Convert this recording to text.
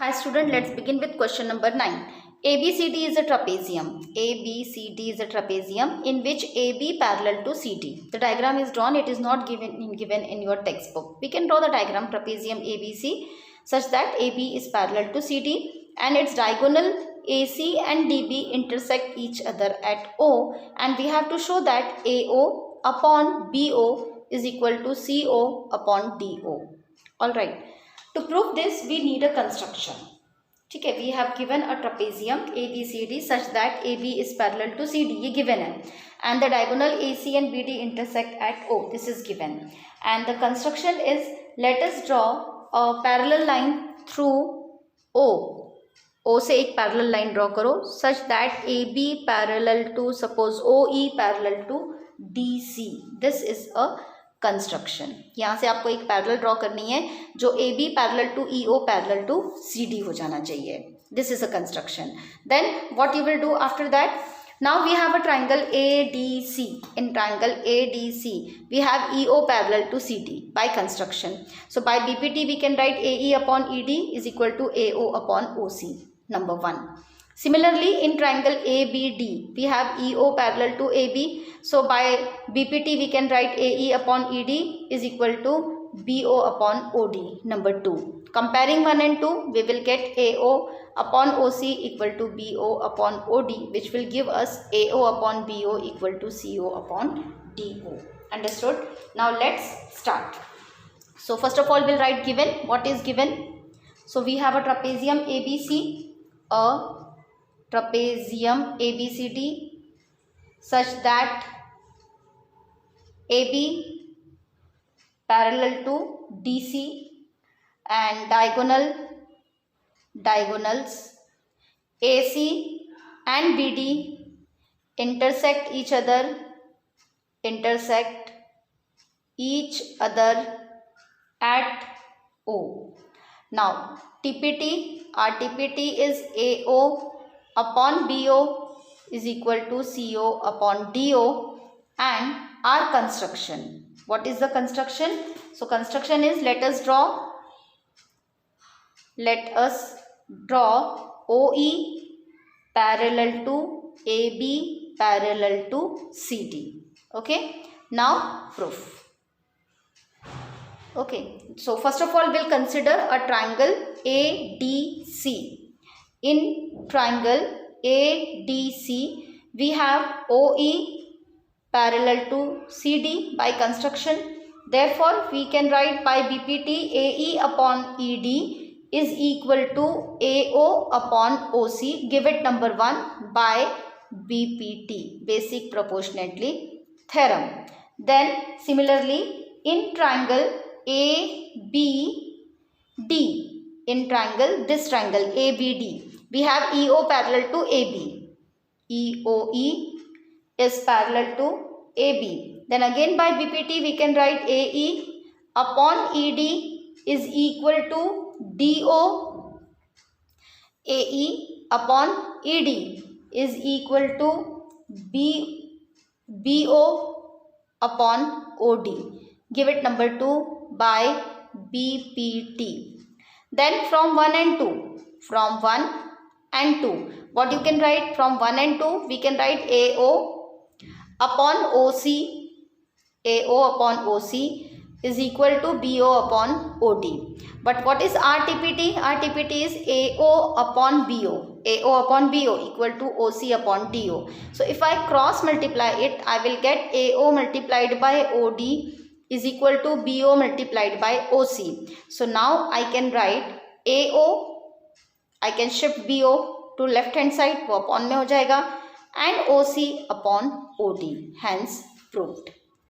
Hi student, let's begin with question number 9. ABCD is a trapezium. ABCD is a trapezium in which AB parallel to CD. The diagram is drawn. It is not given in your textbook. We can draw the diagram trapezium ABC such that AB is parallel to CD and its diagonal AC and DB intersect each other at O, and we have to show that AO upon BO is equal to CO upon DO. Alright. To prove this, we need a construction. Okay, we have given a trapezium ABCD such that AB is parallel to CD, ये given है, and the diagonal AC and BD intersect at O, this is given, and the construction is, let us draw a parallel line through O से एक parallel line draw करो such that AB parallel to, suppose OE parallel to DC. This is a construction. यहाँ से आपको एक parallel draw करनी है जो A B parallel to E O parallel to C D हो जाना चाहिए. This is a construction. Then what you will do after that? Now we have a triangle A D C. In triangle A D C we have E O parallel to C D by construction. So by B P T we can write A E upon E D is equal to A O upon O C. Number 1. Similarly, in triangle ABD, we have EO parallel to AB. So, by BPT, we can write AE upon ED is equal to BO upon OD. Number 2. Comparing 1 and 2, we will get AO upon OC equal to BO upon OD, which will give us AO upon BO equal to CO upon DO. Understood? Now, let's start. So, first of all, we'll write given. What is given? So, we have a trapezium ABC, a trapezium ABCD such that AB parallel to DC and diagonals AC and BD intersect each other at O. Now TPT, our TPT is AO upon BO is equal to CO upon DO, and our construction. What is the construction? So construction is, let us draw OE parallel to AB parallel to CD. Okay, now proof. Okay, so first of all we'll consider a triangle ADC. In triangle ADC, we have OE parallel to CD by construction. Therefore, we can write by BPT AE upon ED is equal to AO upon OC. Give it number 1 by BPT, basic proportionality theorem. Then similarly, in triangle ABD, in this triangle ABD, we have EO parallel to AB. EOE is parallel to AB. Then again by BPT we can write AE upon ED is equal to DO. AE upon ED is equal to BO upon OD. Give it number 2 by BPT. Then from 1 and 2. From 1 and 2. What you can write from 1 and 2? We can write AO upon OC. AO upon OC is equal to BO upon OD. But what is RTPT? RTPT is AO upon BO. AO upon BO equal to OC upon DO. So if I cross multiply it, I will get AO multiplied by OD is equal to BO multiplied by OC. So now I can write AO, I can shift BO to left hand side, वो upon में हो जाएगा, and OC upon OD, hence proved.